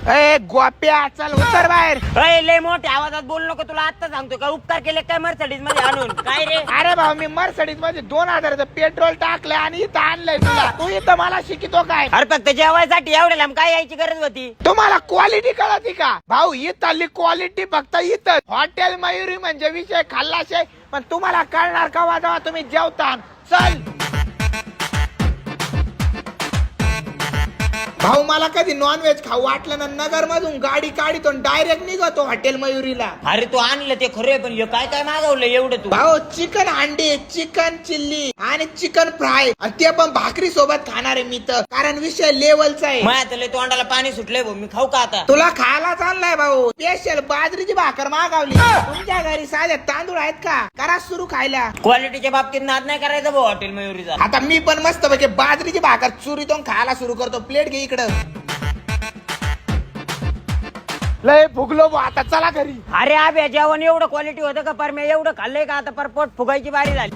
ए गोप्या चल उतर बाहेर. लय मोठ्या आवाजात बोल नको, तुला आता सांगतो का उपकार केले काय मर्सिडीज मध्ये आणून. काय रे अरे भाऊ मी मर्सिडीज मध्ये 2000चं पेट्रोल टाकलंय आणि इथं आणलंय तुला. तू इथं मला शिकितो काय? अरे फक्त जेवायसाठी एवढ्या लांब काय यायची गरज होती? तुम्हाला क्वालिटी कळती का भाऊ? इथली क्वालिटी फक्त इथं हॉटेल मयुरी म्हणजे विषय खाल्लाशे, पण तुम्हाला कळणार का जेव्हा तुम्ही जेवता. चल भाऊ मला कधी नॉनव्हेज खाऊ वाटलं ना, नगर मधून गाडी काढतो डायरेक्ट निघतो हॉटेल मयुरीला. अरे तू आणलं ते खरं, पण काय काय मागवलं एवढं तू? भाऊ चिकन अंडे, चिकन चिल्ली आणि चिकन फ्राय, आणि ते पण भाकरी सोबत खाणार आहे मी तर, कारण विषय लेवलचा आहे. माझ्या तर लय तोंडाला पाणी सुटलंय भाऊ, मी खाऊ का आता? तुला खायला चाललाय भाऊ, स्पेशल बाजरीची भाकर मागवली. तुमच्या घरी साधे तांदूळ आहेत का? करा सुरू खायला. क्वालिटीच्या बाबतीत नाद नाही करायचा भाऊ हॉटेल मयुरीचा. आता मी पण मस्त पैकी बाजरीची भाकर चुरीतून खायला सुरू करतो. प्लेट घे इकडं. लय भुगलो भाऊ, आता चला घरी. अरे आब्या जेवण एवढं क्वालिटी होतं का? पर मी एवढं खाल्लंय का? आता पर पोट फुगायची बारी झाली.